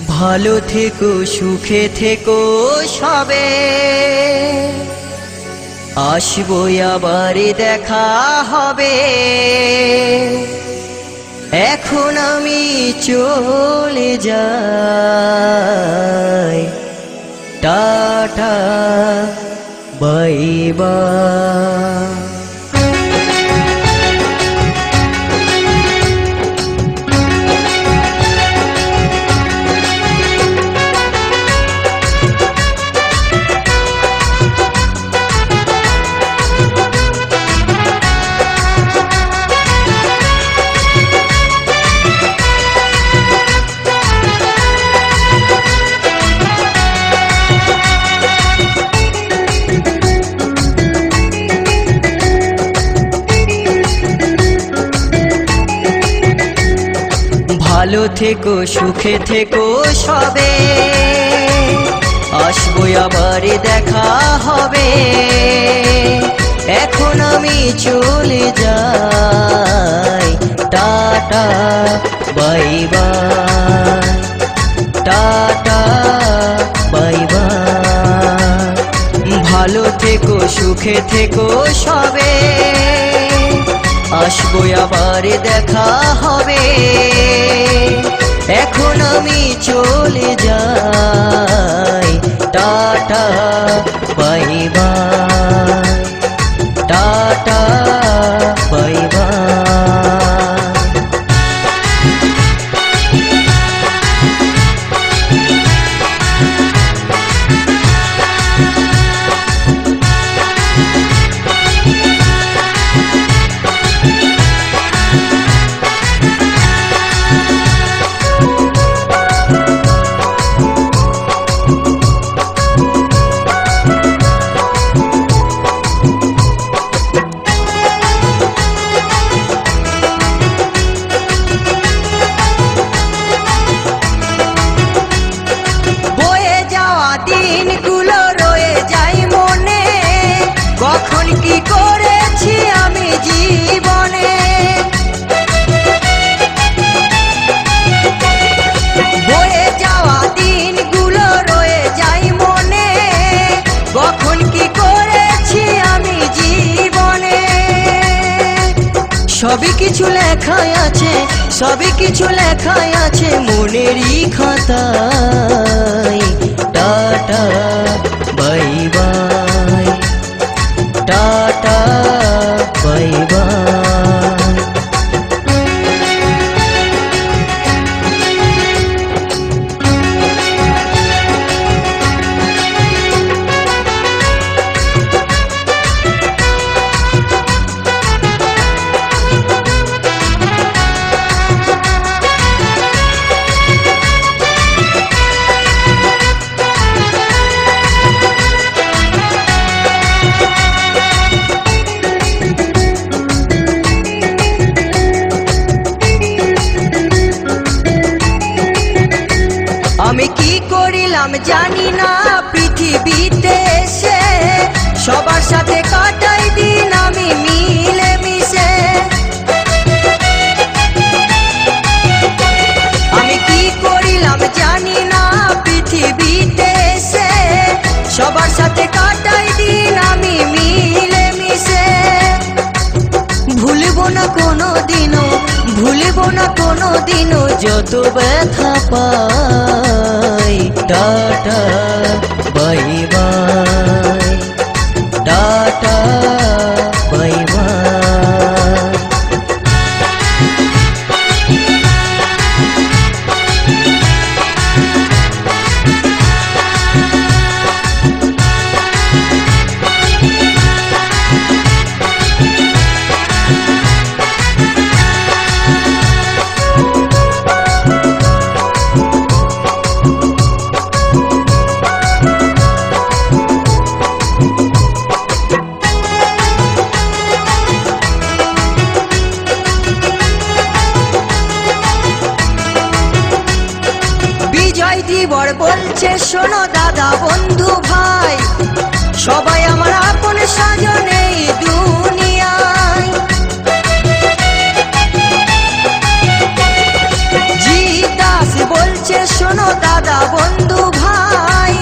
ভালো থেকো সুখে থেকো সবে, আসবো আবার দেখা হবে। এখন আমি চলে যাই, টাটা বাই বাই। ভালো থেকো সুখে থেকো সবে, আসবো আবার দেখা হবে। এখন আমি চলে যাই, tata bye bye, tata bye by. ভালো থেকো সুখে থেকো সবে, আসবো আবার দেখা হবে। এখন আমি চলে যাই, tata bye bye, tata bye by. দিনগুলো রয়ে যাই মনে, কখন কি করেছি আমি জীবনে। বয়ে যাওয়া দিনগুলো রয়ে যাই মনে, কখন কি করেছি আমি জীবনে। সবই কিছু লেখাই আছে, সবই কিছু লেখাই আছে মনেরই খাতায়। Tata bye bye, tata bye by. আমি কি করিলাম জানি না পৃথিবীতে এসে, সবার সাথে কাটাই দিন আমি মিলে মিশে। আমি কি করিলাম জানি না পৃথিবীতে এসে, সবার সাথে কাটাই দিন আমি মিলে মিশে। ভুলবো না কোনো দিনও, ভুলবো না কোনো দিনও যত ব্যথা পাই। Tata bye bye, tata bye bye. দিবর বলছে শোনো দাদা বন্ধু ভাই, সবাই আমার আপন সাজন এই দুনিয়ায়। জি দাস বলছে বলছে শোনো দাদা বন্ধু ভাই,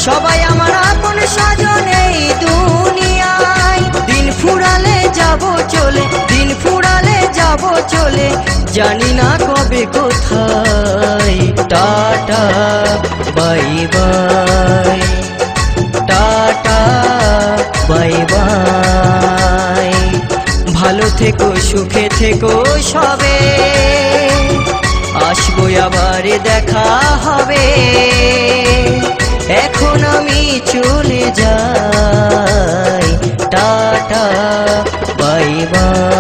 সবাই আমার আপন স্বজন এই দুনিয়ায়। দিন ফুরালে যাব চলে, দিন ফুরালে যাব চলে, জানি না কবে কোথায়। Tata bye bye, tata bye by. ভালো থেকো সুখে থেকো সবে, আসবো আবার দেখা হবে। এখন আমি চলে যাই, টাটা বাই বাই।